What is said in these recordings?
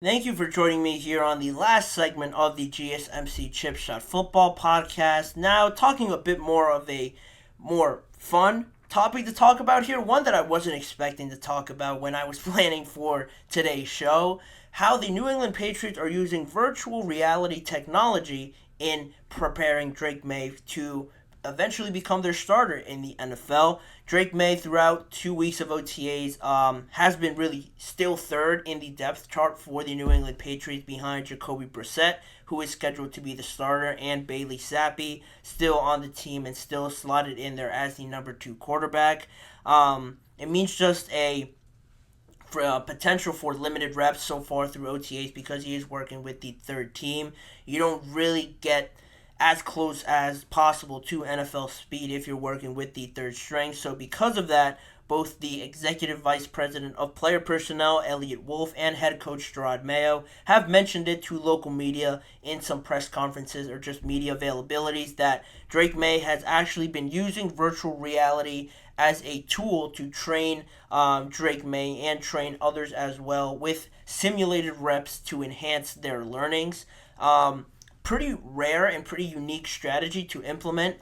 Thank you for joining me here on the last segment of the GSMC Chip Shot Football Podcast. Now, talking a bit more of a more fun topic to talk about here, one that I wasn't expecting to talk about when I was planning for today's show, how the New England Patriots are using virtual reality technology in preparing Drake May to eventually become their starter in the NFL. Drake May, throughout 2 weeks of OTAs, has been really still third in the depth chart for the New England Patriots behind Jacoby Brissett, who is scheduled to be the starter, and Bailey Zappi, still on the team and still slotted in there as the number two quarterback. It means just a for, potential for limited reps so far through OTAs because he is working with the third team. You don't really get as close as possible to NFL speed if you're working with the third string. So because of that, both the executive vice president of player personnel, Elliot Wolf, and head coach Gerard Mayo have mentioned it to local media in some press conferences or just media availabilities that Drake May has actually been using virtual reality as a tool to train Drake May and train others as well with simulated reps to enhance their learnings. Pretty rare and pretty unique strategy to implement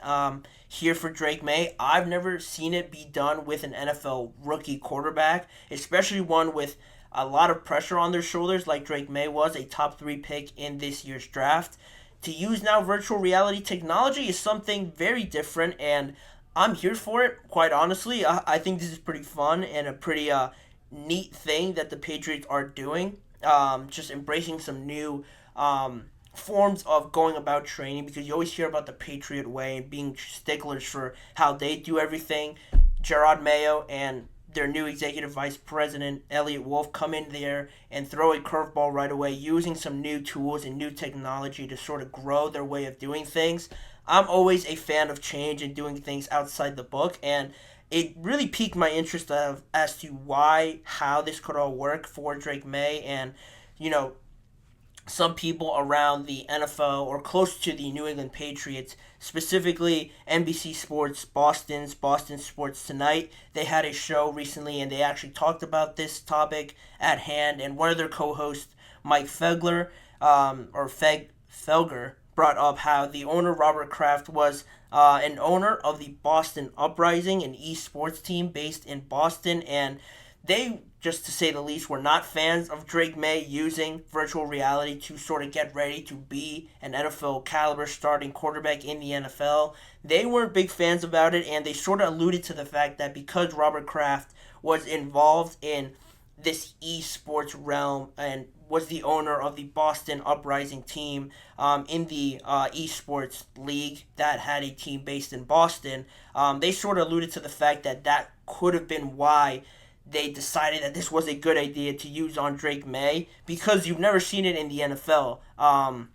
here for Drake May. I've never seen it be done with an NFL rookie quarterback, especially one with a lot of pressure on their shoulders, like Drake May was, a top three pick in this year's draft. To use now virtual reality technology is something very different, and I'm here for it, quite honestly. I think this is pretty fun and a pretty neat thing that the Patriots are doing. Just embracing some new forms of going about training because you always hear about the Patriot way and being sticklers for how they do everything. Gerard Mayo and their new executive vice president, Elliot Wolf, come in there and throw a curveball right away using some new tools and new technology to sort of grow their way of doing things. I'm always a fan of change and doing things outside the book, and it really piqued my interest as to how this could all work for Drake May and, you know, some people around the NFL or close to the New England Patriots, specifically NBC Sports Boston Sports Tonight. They had a show recently and they actually talked about this topic at hand. And one of their co-hosts, Mike Fegler, Felger, brought up how the owner Robert Kraft was an owner of the Boston Uprising, an esports team based in Boston, and they, just to say the least, were not fans of Drake May using virtual reality to sort of get ready to be an NFL caliber starting quarterback in the NFL. They weren't big fans about it, and they sort of alluded to the fact that because Robert Kraft was involved in this esports realm and was the owner of the Boston Uprising team in the esports league that had a team based in Boston, they sort of alluded to the fact that that could have been why they decided that this was a good idea to use on Drake May because you've never seen it in the NFL. I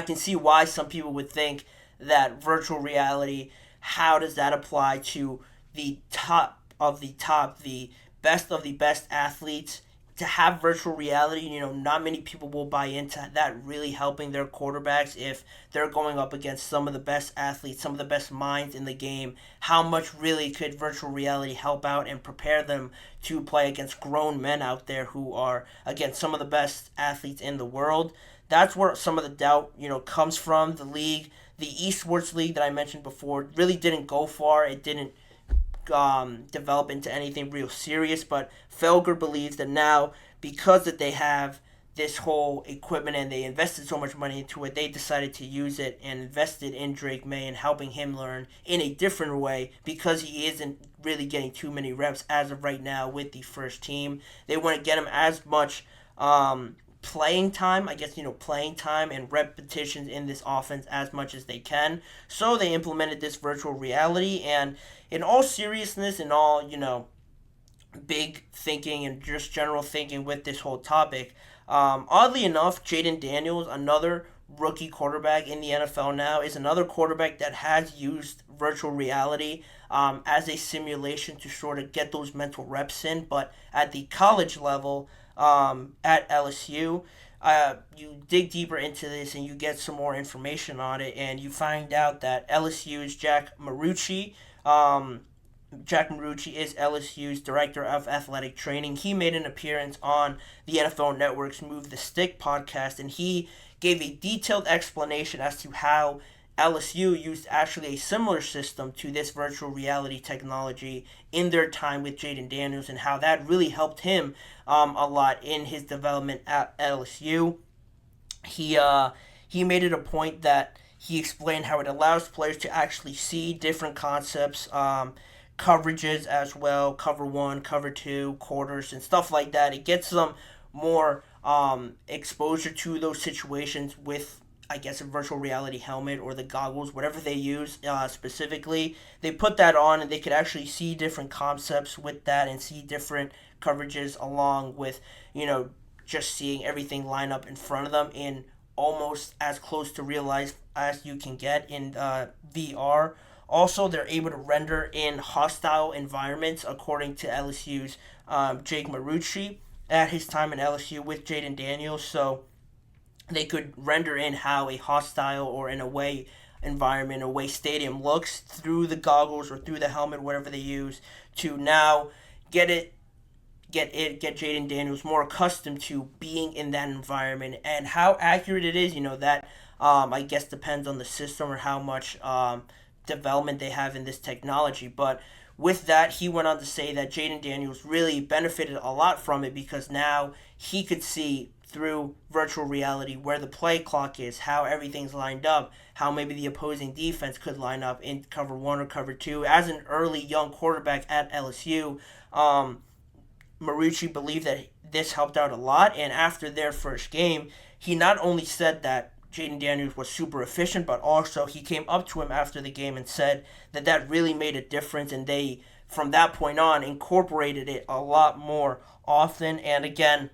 can see why some people would think that virtual reality, how does that apply to the top, the best of the best athletes? To have virtual reality, not many people will buy into that really helping their quarterbacks if they're going up against some of the best athletes, some of the best minds in the game. How much really could virtual reality help out and prepare them to play against grown men out there who are against some of the best athletes in the world? That's where some of the doubt, comes from. The league, the esports league that I mentioned before, really didn't go far. It didn't develop into anything real serious. But Felger believes that now, because that they have this whole equipment and they invested so much money into it, they decided to use it and invested in Drake May and helping him learn in a different way because he isn't really getting too many reps as of right now with the first team. They want to get him as much playing time, playing time and repetitions in this offense as much as they can. So they implemented this virtual reality, and in all seriousness and all, big thinking and just general thinking with this whole topic, oddly enough, Jaden Daniels, another rookie quarterback in the NFL now, is another quarterback that has used virtual reality as a simulation to sort of get those mental reps in, but at the college level, at LSU. You dig deeper into this and you get some more information on it, and you find out that LSU's Jack Marucci Jack Marucci is LSU's director of athletic training. He made an appearance on the NFL Network's Move the Stick podcast, and he gave a detailed explanation as to how LSU used actually a similar system to this virtual reality technology in their time with Jaden Daniels, and how that really helped him a lot in his development at LSU. He made it a point that he explained how it allows players to actually see different concepts, coverages as well, cover one, cover two, quarters, and stuff like that. It gets them more exposure to those situations with, I guess, a virtual reality helmet or the goggles, whatever they use specifically. They put that on and they could actually see different concepts with that and see different coverages along with, just seeing everything line up in front of them in almost as close to real life as you can get in VR. Also, they're able to render in hostile environments, according to LSU's Jake Marucci at his time in LSU with Jaden Daniels. So they could render in how a hostile or an away environment, away stadium looks through the goggles or through the helmet, whatever they use, to now get Jaden Daniels more accustomed to being in that environment. And how accurate it is, that I guess depends on the system or how much development they have in this technology. But with that, he went on to say that Jaden Daniels really benefited a lot from it because now he could see through virtual reality where the play clock is, how everything's lined up, how maybe the opposing defense could line up in cover one or cover two. As an early young quarterback at LSU, Marucci believed that this helped out a lot, and after their first game, he not only said that Jaden Daniels was super efficient, but also he came up to him after the game and said that that really made a difference, and they, from that point on, incorporated it a lot more often. And again,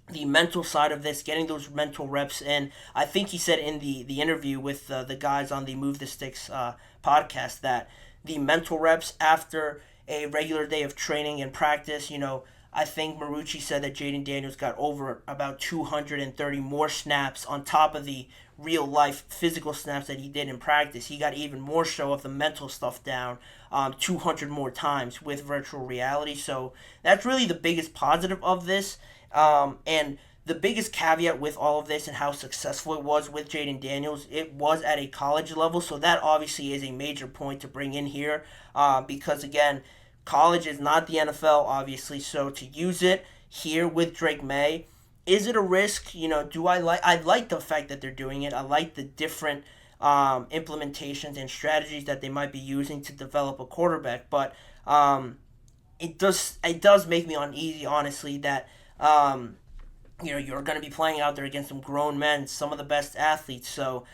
the mental side of this, getting those mental reps in. I think he said in the interview with the guys on the Move the Sticks podcast that the mental reps after a regular day of training and practice, I think Marucci said that Jaden Daniels got over about 230 more snaps on top of the real life physical snaps that he did in practice. He got even more so of the mental stuff down, 200 more times with virtual reality. So that's really the biggest positive of this. And the biggest caveat with all of this and how successful it was with Jaden Daniels, it was at a college level. So that obviously is a major point to bring in here because, again, college is not the NFL, obviously. So to use it here with Drake Maye, is it a risk? I like the fact that they're doing it. I like the different implementations and strategies that they might be using to develop a quarterback. But it does make me uneasy, honestly, that you're going to be playing out there against some grown men, some of the best athletes. So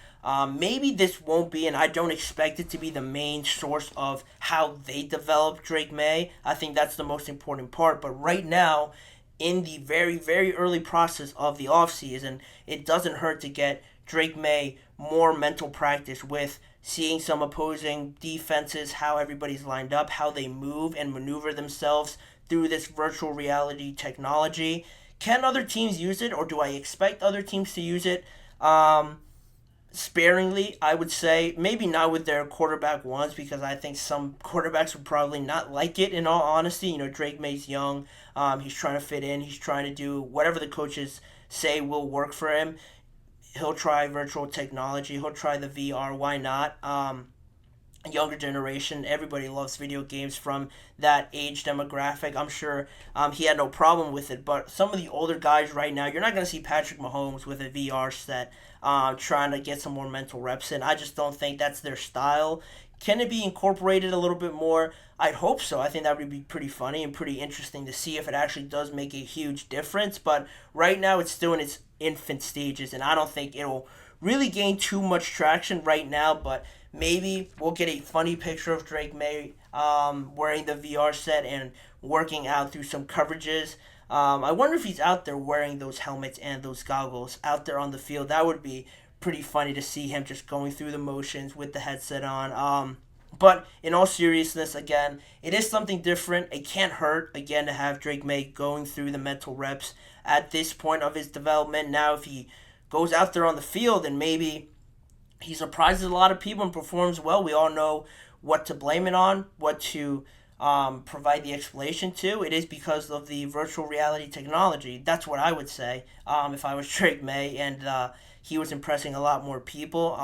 maybe this won't be, and I don't expect it to be the main source of how they develop Drake Maye. I think that's the most important part. But right now, in the very, very early process of the offseason, it doesn't hurt to get Drake Maye more mental practice with seeing some opposing defenses, how everybody's lined up, how they move and maneuver themselves through this virtual reality technology. Can other teams use it, or do I expect other teams to use it? Sparingly, I would say. Maybe not with their quarterback ones, because I think some quarterbacks would probably not like it, in all honesty. Drake Maye's young. He's trying to fit in. He's trying to do whatever the coaches say will work for him. He'll try virtual technology. He'll try the VR. Why not? Younger generation, everybody loves video games from that age demographic. I'm sure he had no problem with it, but some of the older guys right now, you're not going to see Patrick Mahomes with a VR set trying to get some more mental reps in. I just don't think that's their style. Can it be incorporated a little bit more? I'd hope so. I think that would be pretty funny and pretty interesting to see if it actually does make a huge difference, but right now it's still in its infant stages, and I don't think it'll really gain too much traction right now, but maybe we'll get a funny picture of Drake Maye wearing the VR set and working out through some coverages. I wonder if he's out there wearing those helmets and those goggles out there on the field. That would be pretty funny to see him just going through the motions with the headset on. But in all seriousness, again, it is something different. It can't hurt, again, to have Drake Maye going through the mental reps at this point of his development. Now, if he goes out there on the field and maybe he surprises a lot of people and performs well, we all know what to blame it on, what to provide the explanation to, it is because of the virtual reality technology. That's what I would say if I was Drake May and he was impressing a lot more people.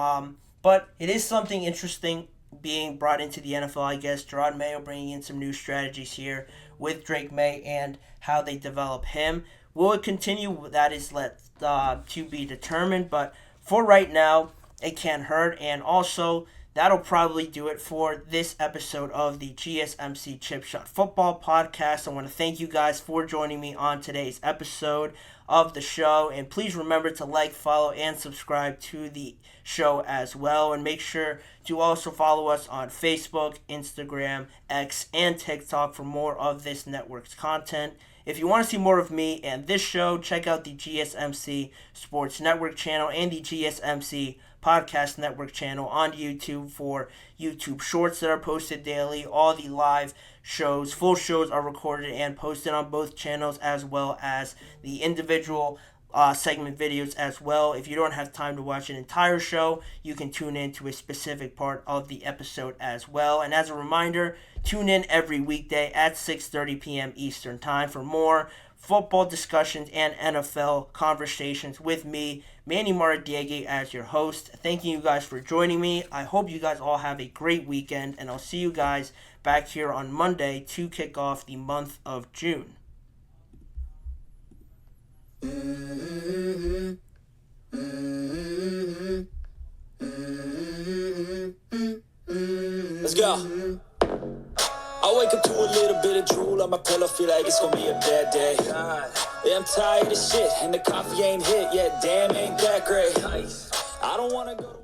But it is something interesting being brought into the NFL, I guess. Gerard Mayo bringing in some new strategies here with Drake May and how they develop him. Will it continue? That is to be determined. But for right now, it can't hurt. And also, that'll probably do it for this episode of the GSMC Chip Shot Football Podcast. I want to thank you guys for joining me on today's episode of the show. And please remember to like, follow, and subscribe to the show as well. And make sure to also follow us on Facebook, Instagram, X, and TikTok for more of this network's content. If you want to see more of me and this show, check out the GSMC Sports Network channel and the GSMC Podcast Network channel on YouTube for YouTube Shorts that are posted daily. All the live shows, full shows, are recorded and posted on both channels, as well as the individual segment videos as well. If you don't have time to watch an entire show, you can tune in to a specific part of the episode as well. And as a reminder, tune in every weekday at 6:30 p.m. Eastern Time for more football discussions and NFL conversations with me, Manny Maradiege, as your host. Thanking you guys for joining me. I hope you guys all have a great weekend, and I'll see you guys back here on Monday to kick off the month of June. Let's go. I wake up to a little bit of drool on my pillow, feel like it's gonna be a bad day. Yeah, I'm tired of shit, and the coffee ain't hit yet. Damn, ain't that great. I don't wanna go to